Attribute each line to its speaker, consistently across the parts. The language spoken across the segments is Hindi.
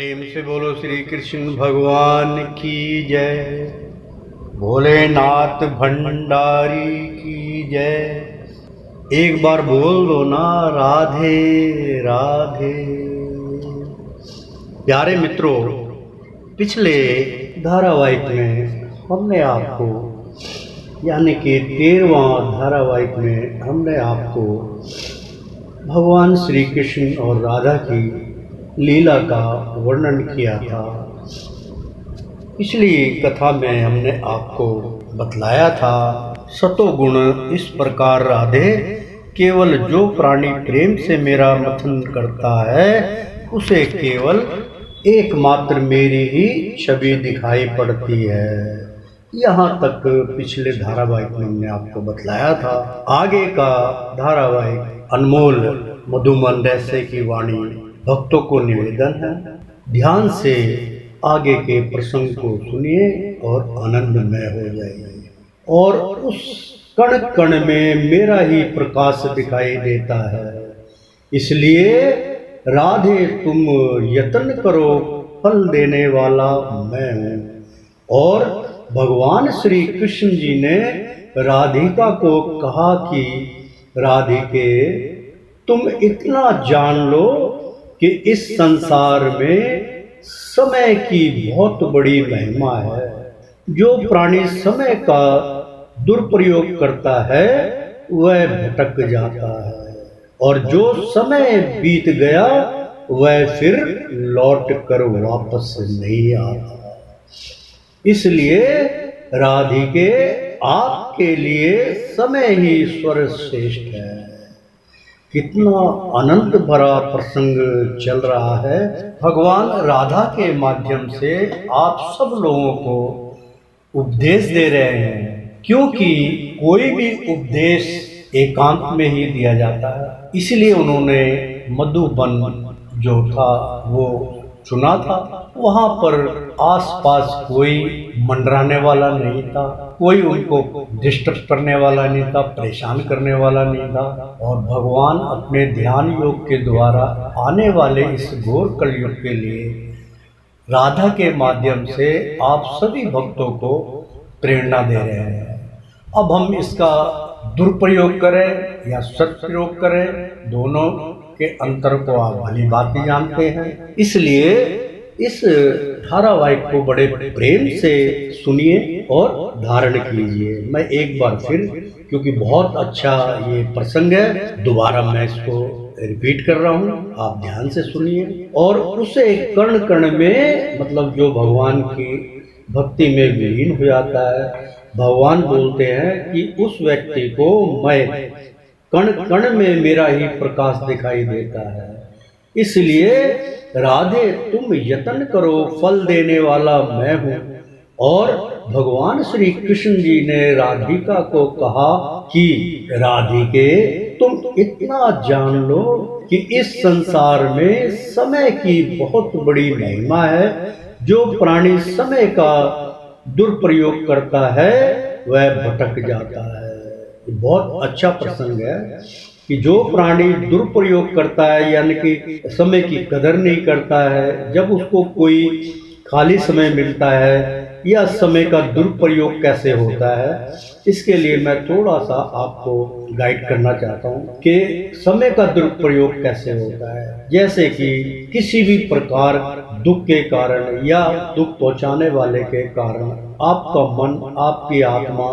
Speaker 1: प्रेम से बोलो श्री कृष्ण भगवान की जय। भोलेनाथ भंडारी की जय। एक बार बोल दो ना राधे राधे। प्यारे मित्रों, पिछले धारावाहिक में हमने आपको यानी कि 13वां धारावाहिक में हमने आपको भगवान श्री कृष्ण और राधा की लीला का वर्णन किया था। पिछली कथा में हमने आपको बतलाया था सतोगुण इस प्रकार राधे, केवल जो प्राणी प्रेम से मेरा मथन करता है उसे केवल एकमात्र मेरी ही छवि दिखाई पड़ती है। यहाँ तक पिछले धारावाहिक में हमने आपको बतलाया था। आगे का धारावाहिक अनमोल मधुमन रहस्य की वाणी भक्तों को निवेदन है, ध्यान से आगे के प्रसंग को सुनिए और आनंदमय हो जाइए। और उस कण कण में मेरा ही प्रकाश दिखाई देता है, इसलिए राधे तुम यत्न करो, फल देने वाला मैं हूँ। और भगवान श्री कृष्ण जी ने राधिका को कहा कि राधिके, तुम इतना जान लो कि इस संसार में समय की बहुत बड़ी महिमा है। जो प्राणी समय का दुरुपयोग करता है वह भटक जाता है, और जो समय बीत गया वह फिर लौट कर वापस नहीं आता। इसलिए राधिके, आपके लिए समय ही सर्वश्रेष्ठ है। कितना अनंत भरा प्रसंग चल रहा है। भगवान राधा के माध्यम से आप सब लोगों को उपदेश दे रहे हैं, क्योंकि कोई भी उपदेश एकांत में ही दिया जाता है। इसलिए उन्होंने मधुबन जो था वो चुना था। वहां पर आसपास कोई मंडराने वाला नहीं था, कोई उनको डिस्टर्ब करने वाला नहीं था, परेशान करने वाला नहीं था। और भगवान अपने ध्यान योग के द्वारा आने वाले इस घोर कलयुग के लिए राधा के माध्यम से आप सभी भक्तों को प्रेरणा दे रहे हैं। अब हम इसका दुरुपयोग करें या सदुपयोग करें, दोनों के अंतर को आप भली बात ही जानते हैं। इसलिए इस धारावाहिक को बड़े प्रेम से सुनिए और धारण कीजिए। मैं एक बार फिर, क्योंकि बहुत अच्छा ये प्रसंग है, दोबारा मैं इसको रिपीट कर रहा हूँ, आप ध्यान से सुनिए। और उसे कण कण में, मतलब जो भगवान की भक्ति में विलीन हो जाता है, भगवान बोलते हैं कि उस व्यक्ति को मैं कण कण में मेरा ही प्रकाश दिखाई देता है। इसलिए राधे तुम यत्न करो, फल देने वाला मैं हूँ। और भगवान श्री कृष्ण जी ने राधिका को कहा कि राधिके, तुम इतना जान लो कि इस संसार में समय की बहुत बड़ी महिमा है। जो प्राणी समय का दुरुपयोग करता है वह भटक जाता है। बहुत अच्छा प्रसंग है कि जो प्राणी दुरुपयोग करता है, यानी कि समय की कदर नहीं करता है, जब उसको कोई खाली समय मिलता है, या समय का दुरुपयोग कैसे होता है, इसके लिए मैं थोड़ा सा आपको गाइड करना चाहता हूँ कि समय का दुरुपयोग कैसे होता है। जैसे कि किसी भी प्रकार दुख के कारण या दुख पहुंचाने वाले के कारण आपका मन, आपकी आत्मा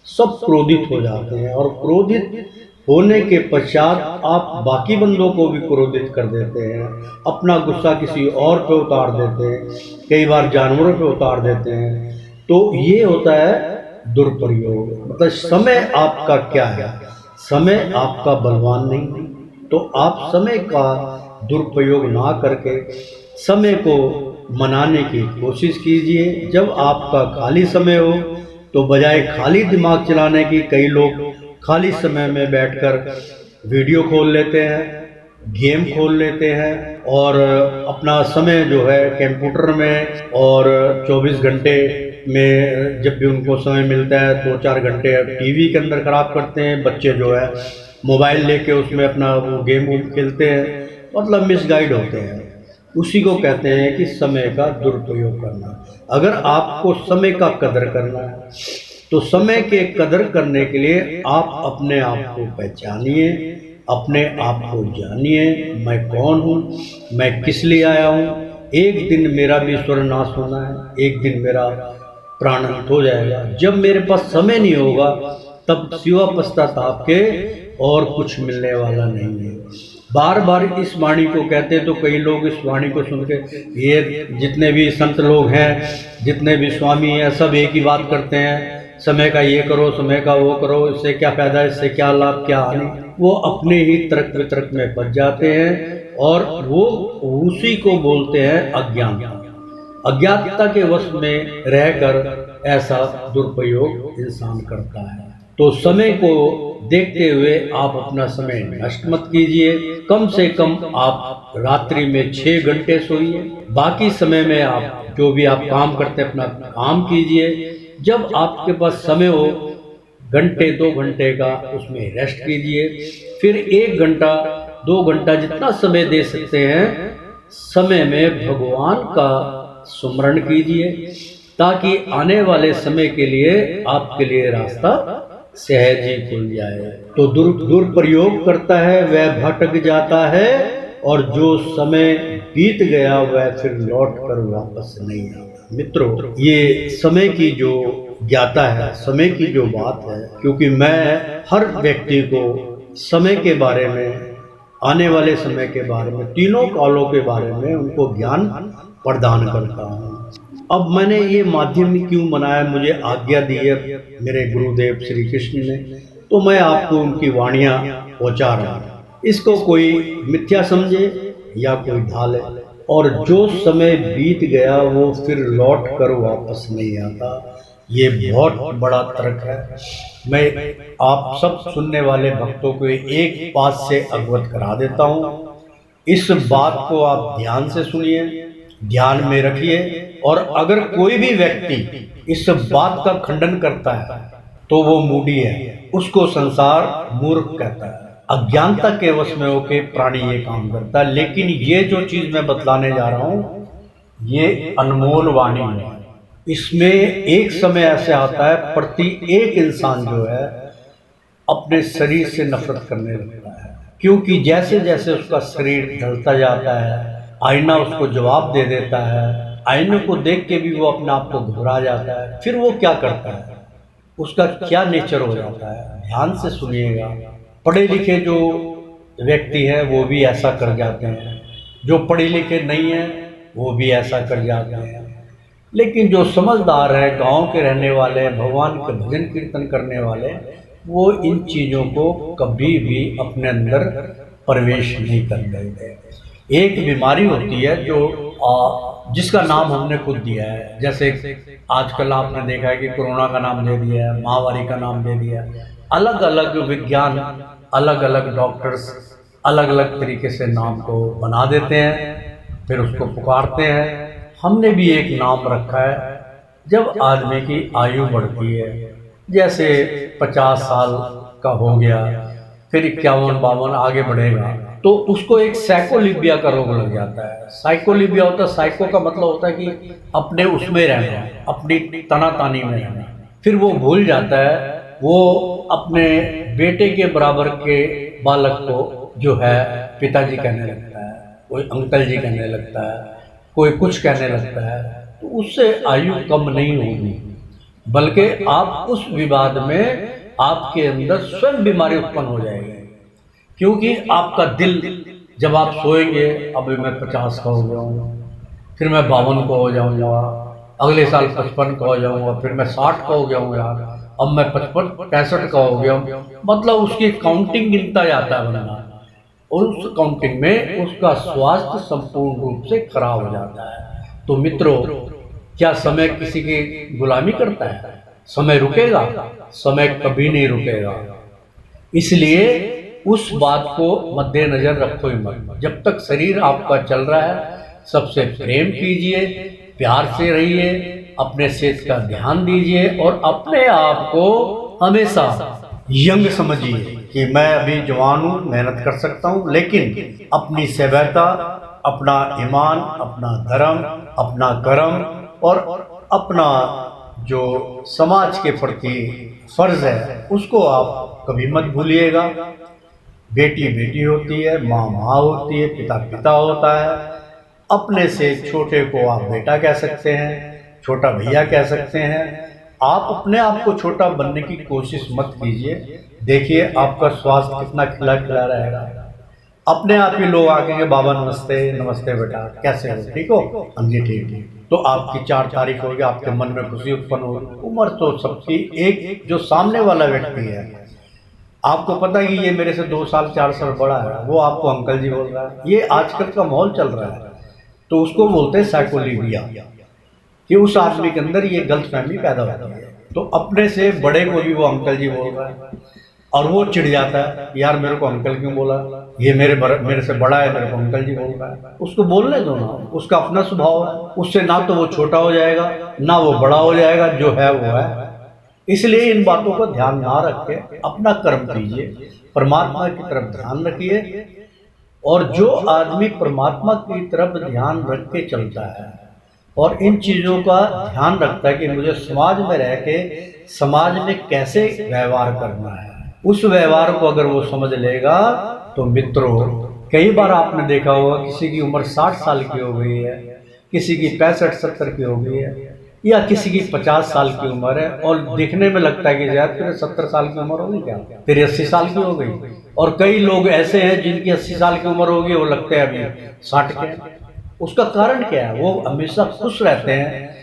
Speaker 1: सब क्रोधित हो जाते हैं, और क्रोधित होने के पश्चात आप बाकी बंदों को भी क्रोधित कर देते हैं, अपना गुस्सा किसी और पे उतार देते हैं, कई बार जानवरों पे उतार देते हैं। तो ये होता है दुरुपयोग। मतलब समय आपका क्या है? समय आपका बलवान नहीं, तो आप समय का दुरुपयोग ना करके समय को मनाने की कोशिश कीजिए। जब आपका खाली समय हो तो बजाय खाली दिमाग चलाने की, कई लोग खाली समय में बैठकर वीडियो खोल लेते हैं, गेम खोल लेते हैं, और अपना समय जो है कंप्यूटर में, और 24 घंटे में जब भी उनको समय मिलता है 2-4 घंटे टीवी के अंदर खराब करते हैं। बच्चे जो है मोबाइल लेके उसमें अपना वो गेम खेलते हैं, मतलब मिसगाइड होते हैं। उसी को कहते हैं कि समय का दुरुपयोग करना। अगर आपको समय का कदर करना है तो समय के कदर करने के लिए आप अपने आप को पहचानिए, अपने आप को जानिए, मैं कौन हूँ, मैं किस लिए आया हूँ। एक दिन मेरा भी स्वर्गनाश होना है, एक दिन मेरा प्राण अंत हो जाएगा। जब मेरे पास समय नहीं होगा तब सिवा पश्चाताप के और कुछ मिलने वाला नहीं है। बार बार इस वाणी को कहते हैं तो कई लोग इस वाणी को सुन के, ये जितने भी संत लोग हैं, जितने भी स्वामी हैं, सब एक ही बात करते हैं, समय का ये करो, समय का वो करो, इससे क्या फायदा, इससे क्या लाभ, क्या हानि। वो अपने ही तर्क वितर्क में फंस जाते हैं और वो उसी को बोलते हैं अज्ञानता। अज्ञानता के वश में रहकर ऐसा दुरुपयोग इंसान करता है। तो समय को देखते हुए आप अपना समय नष्ट मत कीजिए। कम से कम आप रात्रि में 6 घंटे सोइए, बाकी समय में आप जो भी आप काम करते हैं अपना काम कीजिए। जब आपके पास समय हो घंटे 2 घंटे का उसमें रेस्ट कीजिए, फिर 1 घंटा 2 घंटा जितना समय दे सकते हैं समय में भगवान का सुमरण कीजिए, ताकि आने वाले समय के लिए आपके लिए रास्ता सहज ही खुल जाए। तो दुरुपयोग करता है वह भटक जाता है, और जो समय बीत गया वह फिर लौट कर वापस नहीं आता। मित्रों, ये समय की जो ज्ञाता है, समय की जो बात है, क्योंकि मैं हर व्यक्ति को समय के बारे में, आने वाले समय के बारे में, तीनों कालों के बारे में उनको ज्ञान प्रदान करता हूँ। अब मैंने ये माध्यम क्यों बनाया, मुझे आज्ञा दी है मेरे गुरुदेव श्री कृष्ण ने, तो मैं आपको उनकी वाणियाँ पहुँचा रहा हूँ। इसको कोई मिथ्या समझे या कोई ढाले, और जो समय बीत गया वो फिर लौट कर वापस नहीं आता, ये बहुत बड़ा तर्क है। मैं आप सब सुनने वाले भक्तों को एक बात से अवगत करा देता हूँ। इस बात को आप ध्यान से सुनिए, ध्यान में रखिए, और अगर कोई भी व्यक्ति इस बात का खंडन करता है तो वो मूढ़ी है, उसको संसार मूर्ख कहता है। अज्ञानता के वश में होके प्राणी ये काम करता है। लेकिन ये जो चीज मैं बतलाने जा रहा हूँ ये अनमोल वाणी है। इसमें एक समय ऐसे आता है प्रति एक इंसान जो है अपने शरीर से नफरत करने लगता है, क्योंकि जैसे जैसे उसका शरीर ढलता जाता है, आईना उसको जवाब दे देता है, आईने को देख के भी वो अपने आप को घबरा जाता है। फिर वो क्या करता है, उसका क्या नेचर हो जाता है, ध्यान से सुनिएगा। पढ़े लिखे जो व्यक्ति हैं वो भी ऐसा कर जाते हैं, जो पढ़े लिखे नहीं हैं वो भी ऐसा कर जाते हैं। लेकिन जो समझदार है, गांव के रहने वाले, भगवान के भजन कीर्तन करने वाले, वो इन चीज़ों को कभी भी अपने अंदर प्रवेश नहीं कर देते। एक बीमारी होती है जो जिसका नाम हमने खुद दिया है, जैसे आजकल आपने देखा है कि कोरोना का नाम दे दिया है, महामारी का नाम दे दिया है। अलग अलग विज्ञान, अलग अलग डॉक्टर्स अलग अलग तरीके से नाम को बना देते हैं, फिर उसको पुकारते हैं। हमने भी एक नाम रखा है। जब आदमी की आयु बढ़ती है, जैसे 50 साल का हो गया, फिर 51-52 आगे बढ़ेगा, तो उसको एक साइकोलिबिया का रोग लग जाता है। साइकोलिबिया होता है, साइको का मतलब होता है कि अपने उसमें रहना, अपनी तनातानी में रहना। फिर वो भूल जाता है, वो अपने बेटे के बराबर के बालक को जो है पिताजी कहने लगता है, कोई अंकल जी कहने लगता है, कोई कुछ कहने लगता है। तो उससे आयु कम नहीं होगी, बल्कि आप उस विवाद में आपके अंदर स्वयं बीमारी उत्पन्न हो जाएगी। क्योंकि आपका दिल, जब आप सोएंगे, अभी मैं 50 का हो गया हूँ, फिर मैं 52 का हो जाऊँगा, अगले साल 55 का हो जाऊँगा, फिर मैं 60 का हो गया हूँ यार, अब मैं 55-65 का हो गया हूँ। मतलब उसकी काउंटिंग गिनता जाता है बंदा, और उस काउंटिंग में उसका स्वास्थ्य संपूर्ण रूप से खराब हो जाता है। तो मित्रों, क्या समय किसी की गुलामी करता है? समय रुकेगा? समय कभी नहीं रुकेगा। इसलिए उस बात को मद्देनजर रखो ही मत। जब तक शरीर आपका चल रहा है, सबसे प्रेम कीजिए, प्यार से रहिए, अपने सेहत का ध्यान दीजिए, और अपने आप को हमेशा यंग समझिए कि मैं अभी जवान हूँ, मेहनत कर सकता हूँ, लेकिन अपनी सभ्यता, अपना ईमान, अपना धर्म, अपना कर्म और अपना जो समाज के प्रति फर्ज है उसको आप कभी मत भूलिएगा। बेटी बेटी होती है, माँ माँ होती है, पिता पिता होता है। अपने से छोटे को आप बेटा कह सकते हैं, छोटा भैया कह सकते हैं। आप अपने आप को छोटा बनने की कोशिश मत कीजिए। देखिए आपका स्वास्थ्य कितना खिला खिला रहेगा। अपने आप ही लोग आके के बाबा नमस्ते नमस्ते बेटा कैसे हो, ठीक हो? हाँ जी ठीक है। तो आपकी 4 तारीख होगी, आपके मन में खुशी उत्पन्न होगी। उम्र तो सबकी एक, जो सामने वाला व्यक्ति है आपको पता है कि ये मेरे से 2 साल 4 साल बड़ा है, वो आपको अंकल जी बोल रहा है। ये आजकल का माहौल चल रहा है, तो उसको बोलते हैं साइकोलिविया, कि उस आदमी के अंदर ये गलतफहमी पैदा होती है। तो अपने से बड़े को भी वो अंकल जी बोल रहा है और वो चिढ़ जाता है, यार मेरे को अंकल क्यों बोला, ये मेरे से बड़ा है, मेरे को अंकल जी बोल रहा है। उसको बोलने दो ना, उसका अपना स्वभाव है। उससे ना तो वो छोटा हो जाएगा ना वो बड़ा हो जाएगा, जो है वो है। इसलिए इन बातों को ध्यान ना रख के अपना कर्म कीजिए, परमात्मा की तरफ ध्यान रखिए। और जो आदमी परमात्मा की तरफ ध्यान रख के चलता है और इन चीज़ों का ध्यान रखता है कि मुझे समाज में रह के समाज में कैसे व्यवहार करना है, उस व्यवहार को अगर वो समझ लेगा तो मित्रों, कई बार आपने देखा होगा किसी की उम्र 60 साल की हो गई है, किसी की 65-70 की हो गई है, या किसी की 50 साल की उम्र है और देखने में लगता है कि शायद तेरे 70 साल की उम्र होगी, क्या तेरी 80 साल की हो गई। और कई लोग ऐसे हैं जिनकी 80 साल की उम्र होगी, वो लगते हैं अभी 60 के। उसका कारण क्या है? वो हमेशा खुश रहते हैं,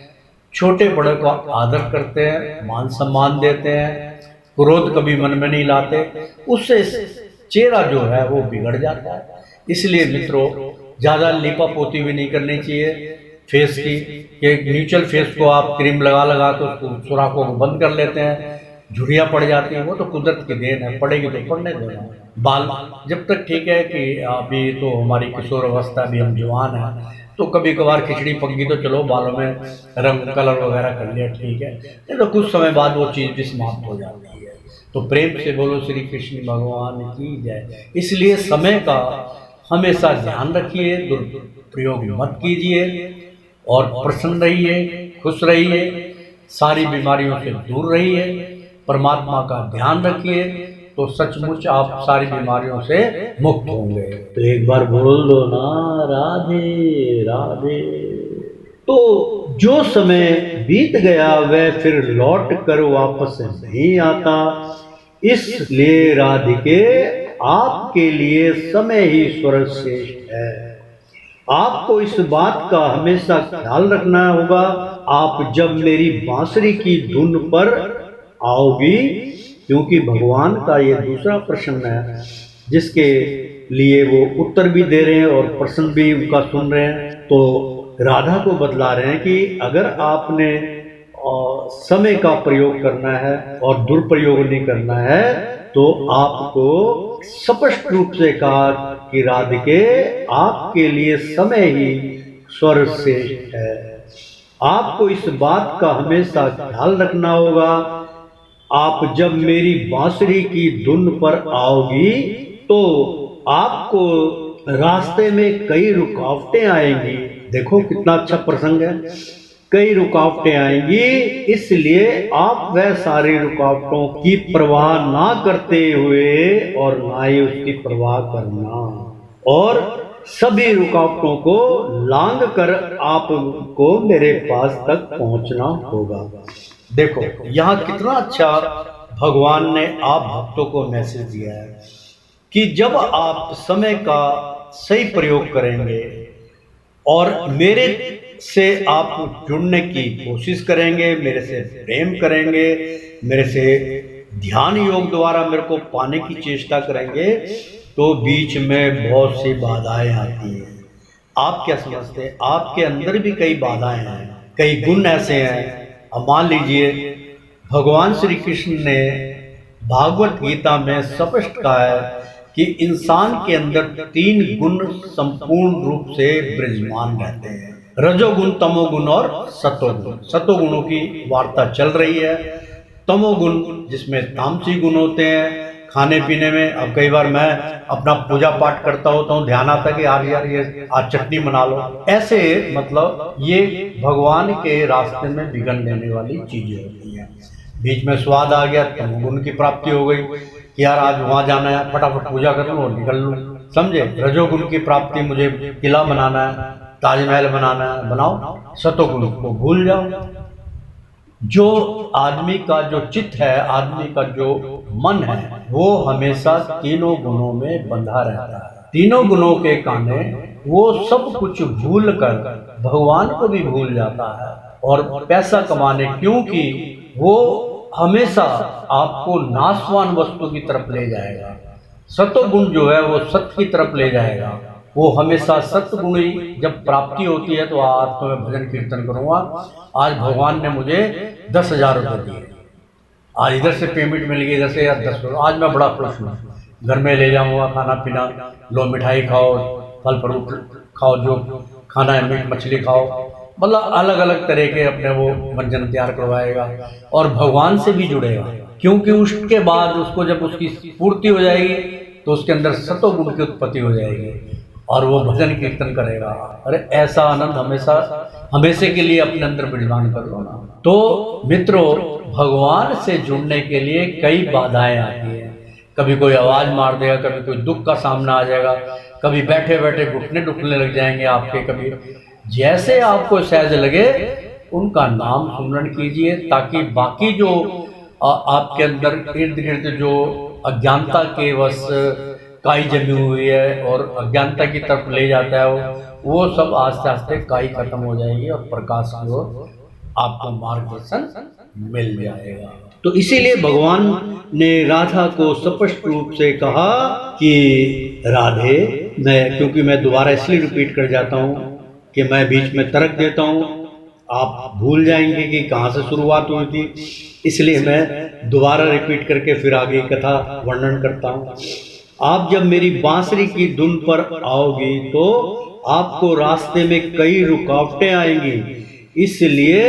Speaker 1: छोटे बड़े को आदर करते हैं, मान सम्मान देते हैं, क्रोध कभी मन में नहीं लाते। उससे चेहरा जो है वो बिगड़ जाता है। इसलिए मित्रों, ज़्यादा लिपापोती भी नहीं करनी चाहिए फेस की, कि न्यूट्रल फेस को आप क्रीम लगा लगा तो सुराखों को बंद कर लेते हैं, झुर्रियाँ पड़ जाती हैं। वो तो कुदरत की देन है, पड़ेगी तो पड़ने देना। बाल जब तक ठीक है कि अभी तो हमारी किशोर अवस्था, भी हम जवान हैं, तो कभी कभार खिचड़ी पक गई तो चलो बालों में रंग कलर वगैरह कर लिया, ठीक है। नहीं तो कुछ समय बाद वो चीज़ भी समाप्त हो जाती है। तो प्रेम से बोलो श्री कृष्ण भगवान की जय। इसलिए समय का हमेशा ध्यान रखिए, दुरुपयोग मत कीजिए और प्रसन्न रहिए, खुश रहिए, सारी बीमारियों से दूर रहिए, परमात्मा का ध्यान रखिए, तो सचमुच आप सारी बीमारियों से मुक्त होंगे। तो एक बार बोल दो ना, राधे राधे। तो जो समय बीत गया वह फिर लौट कर वापस नहीं आता, इसलिए राधिके आपके लिए समय ही सर्वश्रेष्ठ है। आपको इस बात का हमेशा ख्याल रखना होगा। आप जब मेरी बांसुरी की धुन पर आओगी, क्योंकि भगवान का ये दूसरा प्रश्न है जिसके लिए वो उत्तर भी दे रहे हैं और प्रश्न भी उनका सुन रहे हैं, तो राधा को बतला रहे हैं कि अगर आपने समय का प्रयोग करना है और दुरुपयोग नहीं करना है, तो आपको स्पष्ट रूप से कहा कि राधिके आपके लिए समय ही सर्वश्रेष्ठ है। आपको इस बात का हमेशा ख्याल रखना होगा। आप जब मेरी बांसुरी की धुन पर आओगी तो आपको रास्ते में कई रुकावटें आएंगी। देखो कितना अच्छा प्रसंग है, कई रुकावटें आएंगी, इसलिए आप वह सारी रुकावटों की परवाह ना करते हुए और ना ही उसकी परवाह करना, और सभी रुकावटों को लांघ कर आपको मेरे पास तक पहुंचना होगा। देखो यहाँ कितना अच्छा भगवान ने आप भक्तों को मैसेज दिया है कि जब आप समय का सही प्रयोग करेंगे और मेरे से आप जुड़ने की कोशिश करेंगे, मेरे से प्रेम करेंगे, मेरे से ध्यान योग द्वारा मेरे को पाने की चेष्टा करेंगे, तो बीच में बहुत सी बाधाएं आती हैं। आप क्या समझते हैं? आपके अंदर भी कई बाधाएं हैं, कई गुण ऐसे हैं। अब मान लीजिए भगवान श्री कृष्ण ने भागवत गीता में स्पष्ट कहा है कि इंसान के अंदर 3 गुण संपूर्ण रूप से विराजमान रहते हैं, रजोगुण, तमोगुण और सतोगुण। सतोगुणों की वार्ता चल रही है। तमोगुण जिसमें तामसी गुण होते हैं, खाने पीने में। अब कई बार मैं अपना पूजा पाठ करता होता हूँ, ध्यान आता है कि यार यार ये आज चटनी बना लो। ऐसे मतलब ये भगवान के रास्ते में बिगड़ देने वाली चीजें होती हैं। बीच में स्वाद आ गया, तमोगुण की प्राप्ति हो गई कि यार आज वहाँ जाना है, फटाफट पूजा कर लूँ और निकल लूँ, समझे। रजोगुण की प्राप्ति, मुझे किला बनाना है, ताजमहल बनाना है, बनाओ। सतोगुण को भूल जाओ। जो आदमी का जो चित्त है, आदमी का जो मन है, वो हमेशा तीनों गुणों में बंधा रहता है। तीनों गुणों के कारण वो सब कुछ भूल कर भगवान को भी भूल जाता है और पैसा कमाने, क्योंकि वो हमेशा आपको नाशवान वस्तु की तरफ ले जाएगा। सतोगुण जो है वो सत्य की तरफ ले जाएगा। वो हमेशा सत्गुणी जब प्राप्ति होती है तो आज तो मैं भजन कीर्तन करूंगा, आज भगवान ने मुझे 10,000 रुपये दिए, आज इधर से पेमेंट मिल गई, इधर से यार 10, आज मैं बड़ा खुश हूँ, घर में ले जाऊंगा, खाना पीना लो, मिठाई खाओ, फल फ्रूट खाओ, जो खाना है, मीट मछली खाओ, मतलब अलग अलग तरह के अपने वो व्यंजन तैयार करवाएगा और भगवान से भी जुड़ेगा। क्योंकि उसके बाद उसको जब उसकी पूर्ति हो जाएगी तो उसके अंदर सतोगुण की उत्पत्ति हो जाएगी और वो भजन कीर्तन करेगा। अरे ऐसा आनंद हमेशा हमेशा के लिए अपने अंदर विराजमान कर लो ना। तो मित्रों, भगवान से जुड़ने के लिए कई बाधाएं आती हैं। कभी कोई आवाज मार देगा, कभी कोई दुख का सामना आ जाएगा, कभी बैठे बैठे घुटने दुखने लग जाएंगे आपके। कभी जैसे आपको सहज लगे उनका नाम सुमरण कीजिए, ताकि बाकी जो आपके अंदर इर्द गिर्द जो अज्ञानता के वश काई जमी हुई है और अज्ञानता की तरफ ले जाता है, वो सब आस्ते आस्ते काई खत्म हो जाएगी और प्रकाश की ओर आपको मार्गदर्शन मिल जाएगा। तो इसीलिए भगवान ने राधा को स्पष्ट रूप से कहा कि राधे, क्योंकि मैं दोबारा इसलिए रिपीट कर जाता हूँ कि मैं बीच में तर्क देता हूँ, आप भूल जाएंगे कि कहाँ से शुरुआत हुई थी, इसलिए मैं दोबारा रिपीट करके फिर आगे कथा वर्णन करता हूँ। आप जब मेरी बांसुरी की धुन पर आओगी तो आपको रास्ते में कई रुकावटें आएंगी, इसलिए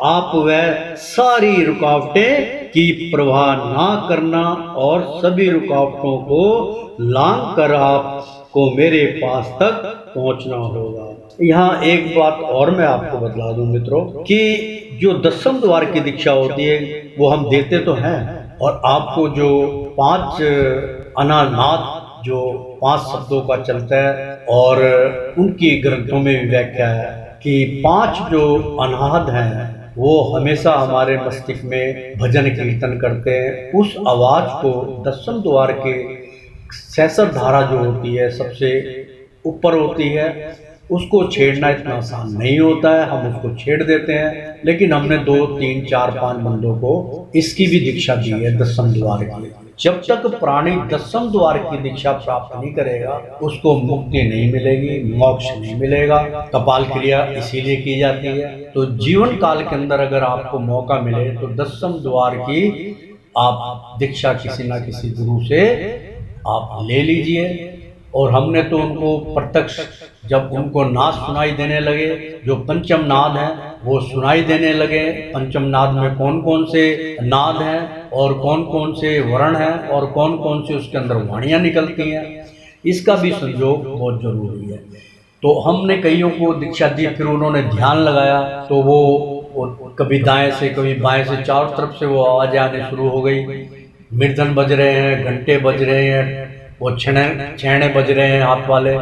Speaker 1: आप वह सारी रुकावटें की परवाह ना करना और सभी रुकावटों को लांघ कर आपको मेरे पास तक पहुंचना होगा। यहाँ एक बात और मैं आपको बतला दूं मित्रों, कि जो 10वें द्वार की दीक्षा होती है वो हम देते तो हैं, और आपको जो 5 अनानाद जो 5 शब्दों का चलता है और उनकी ग्रंथों में भी व्याख्या है कि 5 जो अनाहत हैं वो हमेशा हमारे मस्तिष्क में भजन कीर्तन करते हैं। उस आवाज को 10वें द्वार के सैसर धारा जो होती है सबसे ऊपर होती है, उसको छेड़ना इतना आसान नहीं होता है। हम उसको छेड़ देते हैं, लेकिन हमने 2, 3, 4, 5 बंदों को इसकी भी दीक्षा दी है 10वें द्वार की। जब तक प्राणी 10वें द्वार की दीक्षा प्राप्त नहीं करेगा उसको मुक्ति नहीं मिलेगी, मोक्ष नहीं मिलेगा। कपाल क्रिया इसीलिए की जाती है। तो जीवन काल के अंदर अगर आपको मौका मिले तो 10वें द्वार की आप दीक्षा किसी ना किसी गुरु से आप ले लीजिए। और हमने तो उनको प्रत्यक्ष, जब उनको नाद सुनाई देने लगे, जो पंचम नाद हैं वो सुनाई देने लगे, पंचम नाद में कौन कौन से नाद हैं और कौन कौन से वर्ण हैं और कौन कौन से उसके अंदर वाणियाँ निकलती हैं, इसका भी संयोग बहुत जरूरी है। तो हमने कईयों को दीक्षा दी, फिर उन्होंने ध्यान लगाया तो वो कभी दाएं से कभी बाएं से चारों तरफ से वो आवाज़ें आने शुरू हो गई। मृदंग बज रहे हैं, घंटे बज रहे हैं, वो छेने बज रहे हैं हाथ वाले,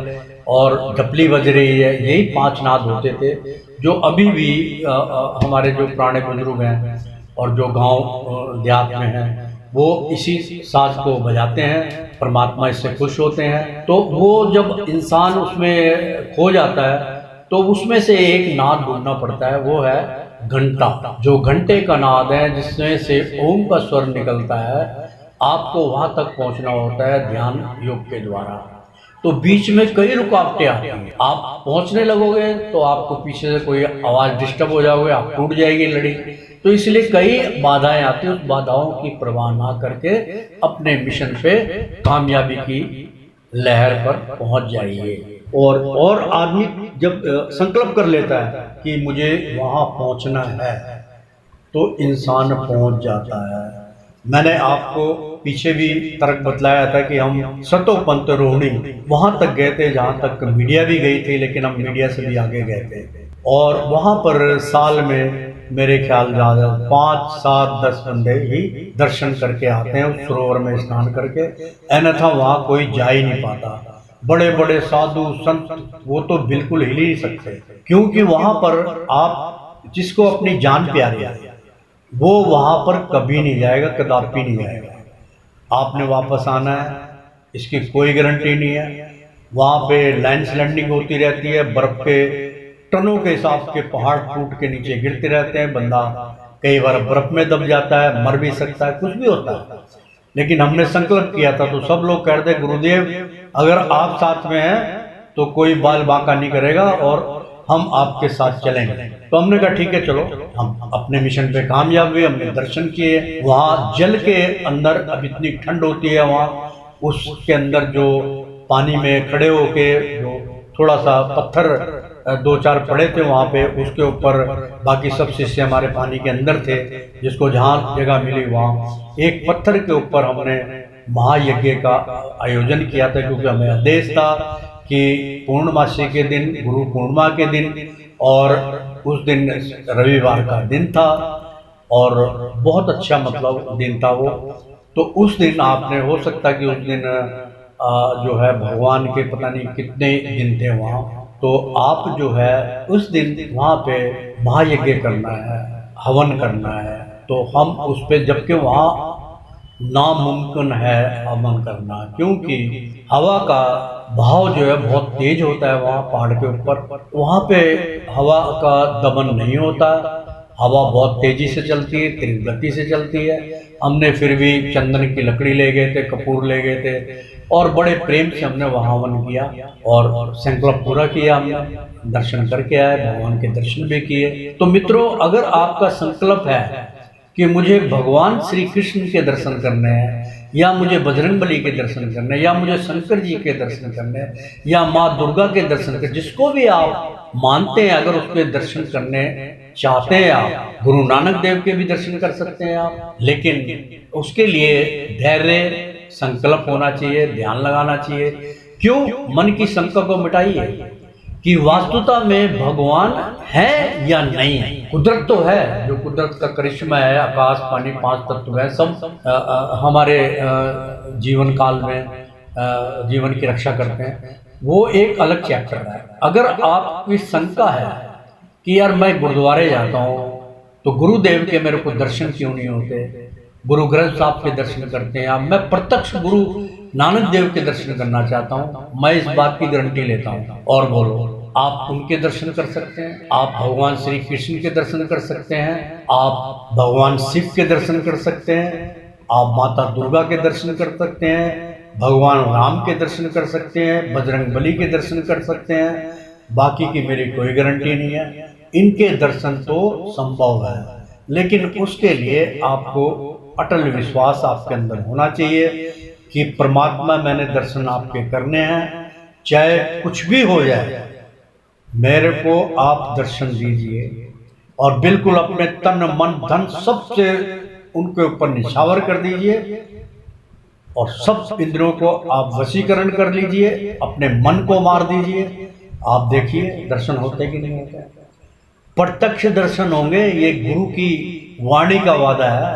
Speaker 1: और डपली बज रही है। यही 5 नाद होते थे जो अभी भी हमारे जो पुराने बुजुर्ग हैं और जो गांव देहात में हैं वो इसी साज को बजाते हैं। परमात्मा इससे खुश होते हैं। तो वो जब इंसान उसमें खो जाता है तो उसमें से एक नाद ढूंढना पड़ता है, वो है घंटा। जो घंटे का नाद है जिसमें से ओम का स्वर निकलता है, आपको वहां तक पहुंचना होता है ध्यान योग के द्वारा। तो बीच में कई रुकावटें आती हैं। आप पहुंचने लगोगे तो आपको पीछे से कोई आवाज डिस्टर्ब हो जाओगे, आप टूट जाएगी लड़ी। तो इसलिए कई बाधाएं आती हैं, उस बाधाओं की परवाह ना करके अपने मिशन पे कामयाबी की लहर पर पहुंच जाइए। और आदमी जब संकल्प कर लेता है कि मुझे वहां पहुंचना है तो इंसान पहुंच जाता है। मैंने आपको पीछे भी तर्क बतलाया था कि हम सतो पंथ रोहिणी वहां तक गए थे जहां तक मीडिया भी गई थी, लेकिन हम मीडिया से भी आगे गए थे। और वहां पर साल में मेरे ख्याल ज्यादा 5, 7, 10 बंदे ही दर्शन करके आते हैं उस सरोवर में स्नान करके, अन्यथा वहां कोई जा ही नहीं पाता। बड़े बड़े साधु संत वो तो बिल्कुल हिल ही नहीं सकते, क्योंकि वहां पर आप जिसको अपनी जान प्यारी है वो वहां पर कभी नहीं जाएगा, कदापि नहीं जाएगा। आपने वापस आना है, इसकी कोई गारंटी नहीं है। वहां पे लैंडस्लाइडिंग होती रहती है, बर्फ के टनों के हिसाब के पहाड़ टूट के नीचे गिरते रहते हैं, बंदा कई बार बर्फ में दब जाता है, मर भी सकता है, कुछ भी होता है। लेकिन हमने संकल्प किया था तो सब लोग कहते गुरुदेव अगर आप साथ में हैं तो कोई बाल बांका नहीं करेगा और हम आपके साथ चलेंगे। तो हमने कहा ठीक है चलो। हम अपने मिशन पे कामयाब हुए, हमने दर्शन किए। वहाँ जल के अंदर अब इतनी ठंड होती है वहाँ, उसके अंदर जो पानी में खड़े होके जो थोड़ा सा पत्थर 2-4 पड़े थे वहाँ पे, उसके ऊपर बाकी सब शिष्य हमारे पानी के अंदर थे, जिसको जहाँ जगह मिली वहाँ एक पत्थर के ऊपर हमने महायज्ञ का आयोजन किया था, क्योंकि हमें आदेश था कि पूर्णमासी के दिन, गुरु पूर्णिमा के दिन, और उस दिन रविवार का दिन था और बहुत अच्छा मतलब दिन था वो। तो उस दिन आपने, हो सकता कि उस दिन जो है भगवान के पता नहीं कितने दिन थे वहाँ, तो आप जो है उस दिन वहाँ पे महायज्ञ करना है, हवन करना है। तो हम उस पे, जबकि वहाँ नामुमकिन है हवन करना, क्योंकि हवा का भाव जो है बहुत तेज होता है वहाँ पहाड़ के ऊपर। वहाँ पे हवा का दमन नहीं होता, हवा बहुत तेजी से चलती है, तेज गति से चलती है। हमने फिर भी चंदन की लकड़ी ले गए थे, कपूर ले गए थे और बड़े प्रेम से हमने वहाँ हवन किया और संकल्प पूरा किया। हमने दर्शन करके आए, भगवान के दर्शन भी किए। तो मित्रों, अगर आपका संकल्प है कि मुझे भगवान श्री कृष्ण के दर्शन करने हैं, या मुझे बजरंगबली के दर्शन करने हैं, या मुझे शंकर जी के दर्शन करने हैं, या माँ दुर्गा के दर्शन करने, जिसको भी आप मानते हैं, अगर उसके दर्शन करने चाहते हैं आप, गुरु नानक देव के भी दर्शन कर सकते हैं आप। लेकिन उसके लिए धैर्य, संकल्प होना चाहिए, ध्यान लगाना चाहिए। क्यों? मन की शंका को मिटाइए कि वास्तुता में भगवान है या नहीं है। कुदरत तो है, जो कुदरत का करिश्मा है, आकाश पानी 5 तत्व है, सब हमारे जीवन काल में जीवन की रक्षा करते हैं, वो एक अलग चैप्टर है। अगर आपकी शंका है कि यार मैं गुरुद्वारे जाता हूँ तो गुरुदेव के मेरे को दर्शन क्यों नहीं होते, गुरु ग्रंथ साहब के दर्शन करते हैं, मैं प्रत्यक्ष गुरु नानक देव के दर्शन करना चाहता हूँ, मैं इस बात की गारंटी लेता हूँ और बोलो, आप उनके दर्शन कर सकते हैं, आप भगवान श्री कृष्ण के दर्शन कर सकते हैं, आप भगवान शिव के दर्शन कर सकते हैं, आप माता दुर्गा के दर्शन कर सकते हैं, भगवान राम के दर्शन कर सकते हैं, बजरंगबली के दर्शन कर सकते हैं। बाकी की मेरी कोई गारंटी नहीं है। इनके दर्शन तो संभव है, लेकिन उसके लिए आपको अटल विश्वास आपके अंदर होना चाहिए कि परमात्मा, मैंने दर्शन आपके करने हैं, चाहे कुछ भी हो जाए, मेरे को आप दर्शन दीजिए। और बिल्कुल अपने तन मन धन सबसे उनके ऊपर निछावर कर दीजिए और सब इंद्रियों को आप वशीकरण कर लीजिए, अपने मन को मार दीजिए। आप देखिए दर्शन होते कि नहीं होते। प्रत्यक्ष दर्शन होंगे, ये गुरु की वाणी का वादा है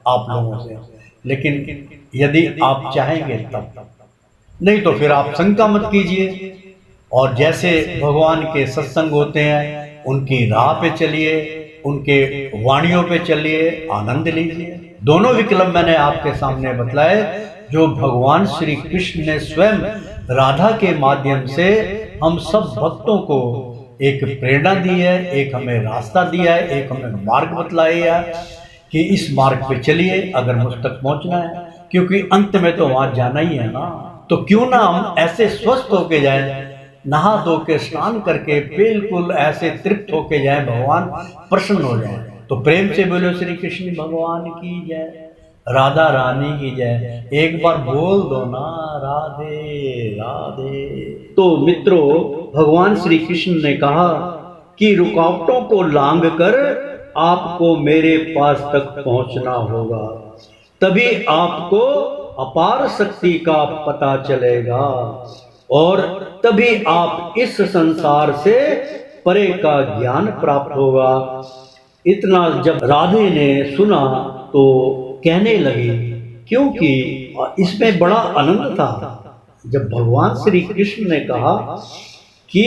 Speaker 1: आप लोगों से। लेकिन यदि आप चाहेंगे तब, नहीं तो फिर आप शंका मत कीजिए और जैसे भगवान के सत्संग होते हैं उनकी राह पे चलिए, उनके वाणियों पे चलिए, आनंद लीजिए। दोनों विकल्प मैंने आपके सामने बतलाए, जो भगवान श्री कृष्ण ने स्वयं राधा के माध्यम से हम सब भक्तों को एक प्रेरणा दी है, एक हमें रास्ता दिया है, एक हमें मार्ग बतलाया है कि इस मार्ग पे चलिए अगर मुझ तक पहुंचना है, क्योंकि अंत में तो वहां जाना ही है ना। तो क्यों ना हम ऐसे स्वस्थ होके जाएं, नहा धो के स्नान करके बिल्कुल ऐसे तृप्त होके जाएं, भगवान प्रसन्न हो जाए। तो प्रेम से बोलो श्री कृष्ण भगवान की जय, राधा रानी की जय। एक बार बोल दो ना, राधे राधे। तो मित्रों, भगवान श्री कृष्ण ने कहा कि रुकावटों को लांघ कर आपको मेरे पास तक पहुंचना होगा। तभी आपको अपार शक्ति का पता चलेगा और तभी आप इस संसार से परे का ज्ञान प्राप्त होगा। इतना जब राधे ने सुना तो कहने लगी, क्योंकि इसमें बड़ा आनंद था जब भगवान श्री कृष्ण ने कहा कि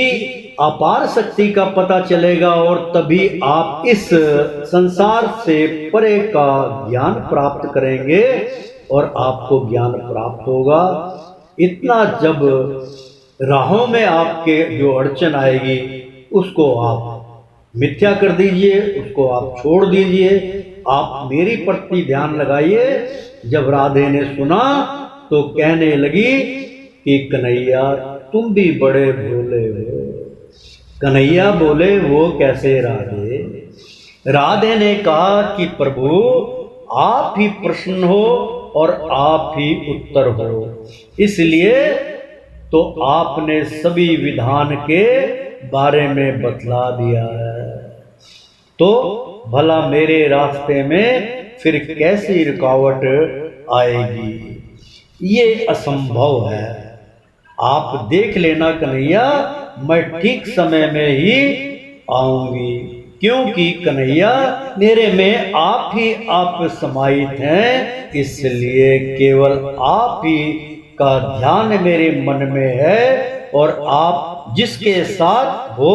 Speaker 1: अपार शक्ति का पता चलेगा और तभी आप इस संसार से परे का ज्ञान प्राप्त करेंगे और आपको ज्ञान प्राप्त होगा। इतना जब राहों में आपके जो अड़चन आएगी उसको आप मिथ्या कर दीजिए, उसको आप छोड़ दीजिए, आप मेरी प्रति ध्यान लगाइए। जब राधे ने सुना तो कहने लगी कि कन्हैया तुम भी बड़े भोले हो। कन्हैया बोले, वो कैसे राधे? राधे ने कहा कि प्रभु आप ही प्रश्न हो और आप ही उत्तर हो, इसलिए तो आपने सभी विधान के बारे में बतला दिया है, तो भला मेरे रास्ते में फिर कैसी रुकावट आएगी? ये असंभव है। आप देख लेना कन्हैया, मैं ठीक समय में ही आऊंगी, क्योंकि कन्हैया मेरे में आप ही आप समाहित हैं, इसलिए केवल आप ही का ध्यान मेरे मन में है और आप जिसके साथ हो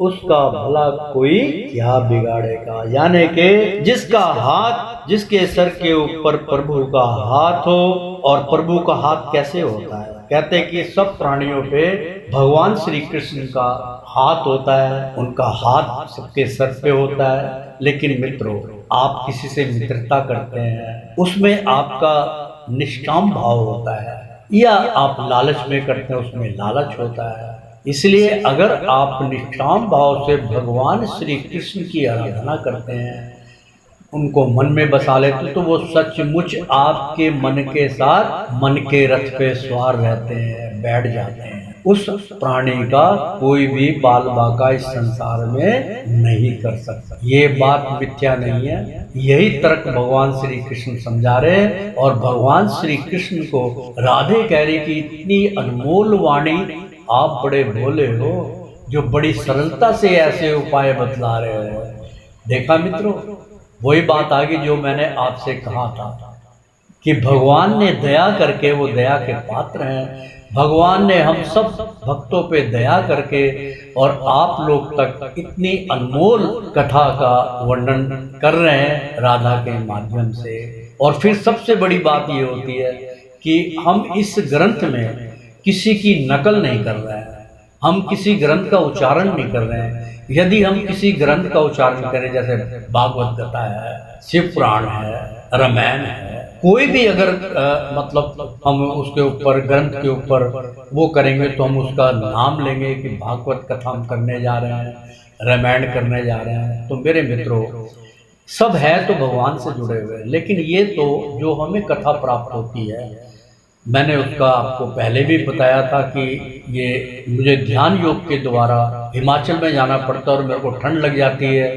Speaker 1: उसका भला कोई क्या बिगाड़ेगा। यानी कि जिसका हाथ, जिसके सर के ऊपर प्रभु का हाथ हो, और प्रभु का हाथ कैसे होता है? कहते हैं कि सब प्राणियों पे भगवान श्री कृष्ण का हाथ होता है, उनका हाथ सबके सर पे होता है। लेकिन मित्रों, आप किसी से मित्रता करते हैं, उसमें आपका निष्काम भाव होता है, या आप लालच में करते हैं, उसमें लालच होता है। इसलिए अगर आप निष्काम भाव से भगवान श्री कृष्ण की आराधना करते हैं, उनको मन में बसा लेते, तो वो सचमुच आपके मन के साथ मन के रथ पे सवार रहते हैं, बैठ जाते हैं। उस प्राणी का कोई भी बाल बाका इस संसार में नहीं कर सकता। ये बात मिथ्या नहीं है, यही तर्क भगवान श्री कृष्ण समझा रहे हैं। और भगवान श्री कृष्ण को राधे कह रही कि इतनी अनमोल वाणी, आप बड़े भोले हो जो बड़ी सरलता से ऐसे उपाय बतला रहे हो। देखा मित्रों, वही बात आ गई जो मैंने आपसे कहा था कि भगवान ने दया करके, वो दया के पात्र हैं, भगवान ने हम सब भक्तों पे दया करके और आप लोग तक इतनी अनमोल कथा का वर्णन कर रहे हैं राधा के माध्यम से। और फिर सबसे बड़ी बात ये होती है कि हम इस ग्रंथ में किसी की नकल नहीं कर रहे हैं, हम किसी ग्रंथ का उच्चारण नहीं कर रहे हैं। यदि हम किसी ग्रंथ का उच्चारण करें, जैसे भागवत गीता है, शिव पुराण है, रामायण है, कोई भी अगर मतलब हम उसके ऊपर, ग्रंथ के ऊपर वो करेंगे, तो हम उसका नाम लेंगे कि भागवत कथा हम करने जा रहे हैं, रामायण करने जा रहे हैं। तो मेरे मित्रों, सब है तो भगवान से जुड़े हुए, लेकिन ये तो जो हमें कथा प्राप्त होती है, मैंने उसका आपको पहले भी बताया था कि ये मुझे ध्यान योग के द्वारा हिमाचल में जाना पड़ता है और मेरे को ठंड लग जाती है,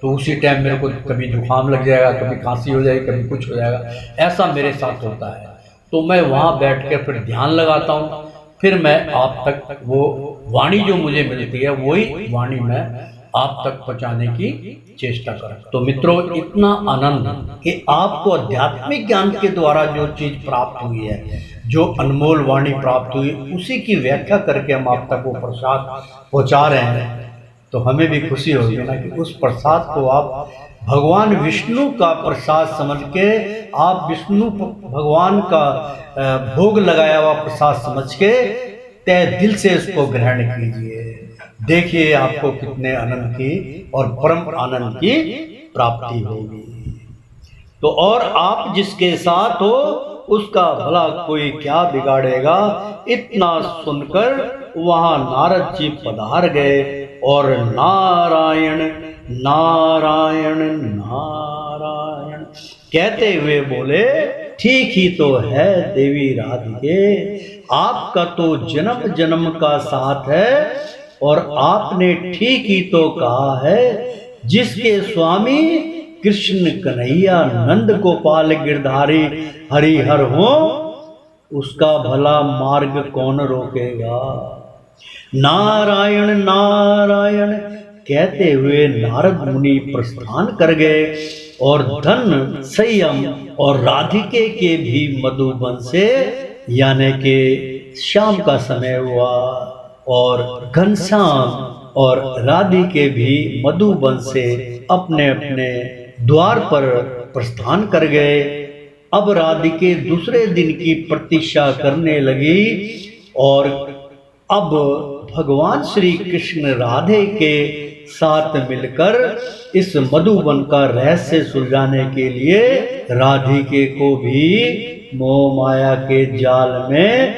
Speaker 1: तो उसी टाइम मेरे को कभी जुकाम लग जाएगा, कभी खांसी हो जाएगी, कभी कुछ हो जाएगा, ऐसा मेरे साथ होता है। तो मैं वहाँ बैठ कर फिर ध्यान लगाता हूँ, फिर मैं आप तक वो वाणी जो मुझे मिलती है वही वाणी मैं आप तक पहुँचाने की चेष्टा करें। तो मित्रों, इतना आनंद कि आपको आध्यात्मिक ज्ञान के द्वारा जो चीज़ प्राप्त हुई है, जो अनमोल वाणी प्राप्त हुई, उसी की व्याख्या करके हम आप तक वो प्रसाद पहुँचा रहे हैं, तो हमें भी खुशी होगी ना कि उस प्रसाद को आप भगवान विष्णु का प्रसाद समझ के, आप विष्णु भगवान का भोग लगाया हुआ प्रसाद समझ के तय दिल से इसको ग्रहण कीजिए। देखिए आपको कितने आनंद की और परम आनंद की प्राप्ति होगी। तो और आप जिसके साथ हो उसका भला कोई क्या बिगाड़ेगा। इतना सुनकर वहां नारद जी पधार गए और नारायण नारायण नारायण कहते हुए बोले, ठीक ही तो है देवी राधिके, आपका तो जन्म जन्म का साथ है और आपने ठीक ही तो कहा है, जिसके स्वामी कृष्ण कन्हैया नंद गोपाल गिरधारी हरिहर हो, उसका भला मार्ग कौन रोकेगा। नारायण नारायण कहते हुए नारद मुनि प्रस्थान कर गए और धन संयम और राधिके के भी मधुबन से, यानी के शाम का समय हुआ और घनश्याम और राधिके भी मधुबन से अपने अपने द्वार पर प्रस्थान कर गए। अब राधिके दूसरे दिन की प्रतीक्षा करने लगी और अब भगवान श्री कृष्ण राधे के साथ मिलकर इस मधुबन का रहस्य सुलझाने के लिए राधिके को भी मोह माया के जाल में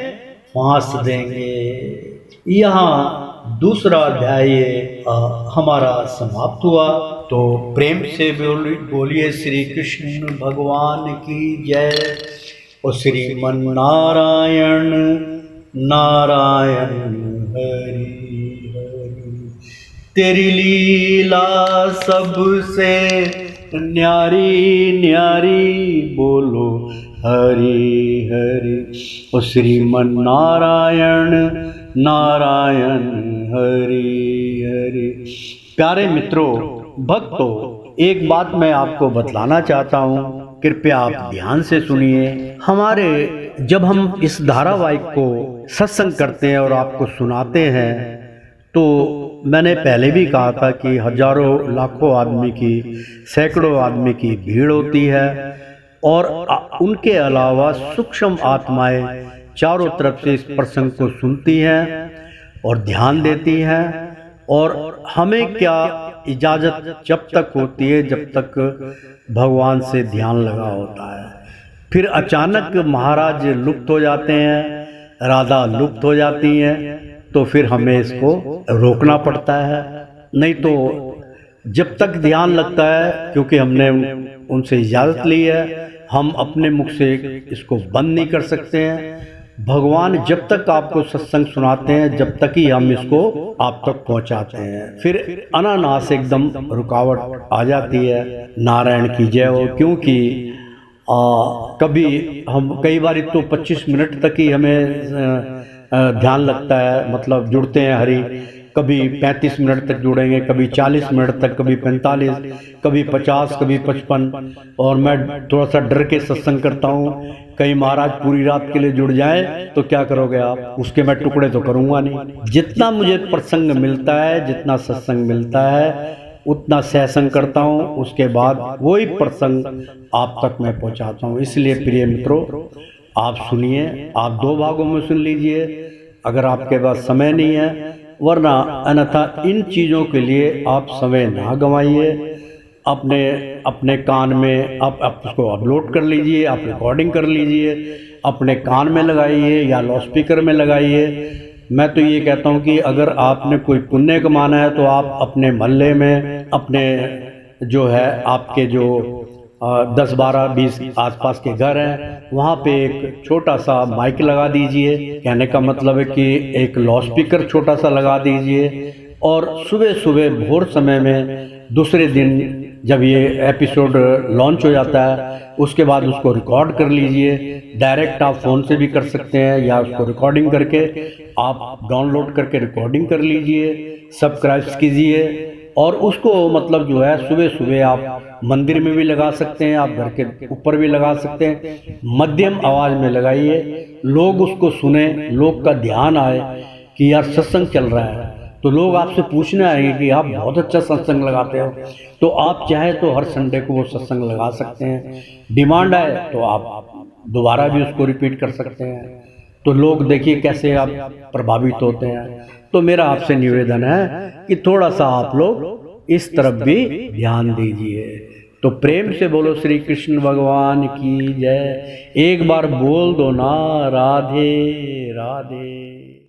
Speaker 1: फांस देंगे। यहाँ दूसरा अध्याय हमारा समाप्त हुआ। तो प्रेम से बोलिए श्री कृष्ण भगवान की जय। और श्रीमन नारायण नारायण हरि हरि। तेरी लीला सबसे न्यारी न्यारी, बोलो हरि हरि। और श्रीमन नारायण नारायण हरि हरि। प्यारे मित्रों, भक्तों, एक बात मैं आपको बतलाना चाहता हूँ, कृपया आप ध्यान से सुनिए। हमारे जब हम इस धारावाहिक को सत्संग करते हैं और आपको सुनाते हैं, तो मैंने पहले भी कहा था कि हजारों लाखों आदमी की, सैकड़ों आदमी की भीड़ होती है और उनके अलावा सूक्ष्म आत्माएं चारों तरफ से इस प्रसंग को सुनती हैं और ध्यान देती हैं। और हमें क्या इजाज़त जब तक होती है जब तक भगवान से ध्यान लगा होता है। फिर अचानक महाराज लुप्त हो जाते हैं, राधा लुप्त हो जाती हैं, तो फिर हमें इसको रोकना पड़ता है। नहीं तो जब तक ध्यान लगता है, क्योंकि हमने उनसे इजाज़त ली है, हम अपने मुख से इसको बंद नहीं कर सकते हैं। भगवान जब तक आपको सत्संग सुनाते हैं, जब तक ही हम इसको आप तक पहुंचाते हैं। फिर अनायास एकदम रुकावट आ जाती है। नारायण की जय हो। क्योंकि कई बार तो 25 मिनट तक ही हमें ध्यान लगता है, मतलब जुड़ते हैं हरि। कभी 35 मिनट तक जुड़ेंगे, कभी 40 मिनट तक, कभी 45, कभी 50, कभी 55। और मैं थोड़ा सा डर के सत्संग करता हूँ, कहीं महाराज पूरी रात के लिए जुड़ जाए तो क्या करोगे आप। उसके मैं टुकड़े तो करूँगा नहीं। जितना मुझे प्रसंग मिलता है, जितना सत्संग मिलता है, उतना सत्संग करता हूँ। उसके बाद वही प्रसंग आप तक मैं पहुँचाता हूँ। इसलिए प्रिय मित्रों, आप सुनिए। आप 2 भागों में सुन लीजिए अगर आपके पास समय नहीं है, वरना अन्यथा इन चीज़ों के लिए आप समय ना गंवाइए। अपने कान में आप उसको अपलोड कर लीजिए, आप रिकॉर्डिंग कर लीजिए, अपने कान में लगाइए या लाउड स्पीकर में लगाइए। मैं तो ये कहता हूँ कि अगर आपने कोई पुण्य कमाना है तो आप अपने मोहल्ले में, अपने जो है आपके जो 10, 12, 20 आसपास के घर हैं, वहाँ पे एक छोटा सा माइक लगा दीजिए। कहने का मतलब है कि एक लाउड स्पीकर छोटा सा लगा दीजिए। और सुबह सुबह भोर समय में दूसरे दिन जब ये एपिसोड लॉन्च हो जाता है, उसके बाद उसको रिकॉर्ड कर लीजिए। डायरेक्ट आप फ़ोन से भी कर सकते हैं या उसको रिकॉर्डिंग करके आप डाउनलोड करके रिकॉर्डिंग कर लीजिए, सब्सक्राइब कीजिए। और उसको मतलब जो है सुबह सुबह आप मंदिर में भी लगा सकते हैं, आप घर के ऊपर भी लगा सकते हैं। मध्यम आवाज़ में लगाइए, लोग उसको सुने, लोग का ध्यान आए कि यार सत्संग चल रहा है, तो लोग आपसे पूछने आएंगे कि आप बहुत अच्छा सत्संग लगाते हो। तो आप चाहे तो हर संडे को वो सत्संग लगा सकते हैं। डिमांड आए तो आप दोबारा भी उसको रिपीट कर सकते हैं। तो लोग देखिए कैसे आप प्रभावित होते हैं। तो मेरा आपसे निवेदन है कि थोड़ा सा आप लोग इस तरफ भी ध्यान दीजिए। तो प्रेम से बोलो श्री कृष्ण भगवान की जय। एक बार बोल दो ना, राधे राधे।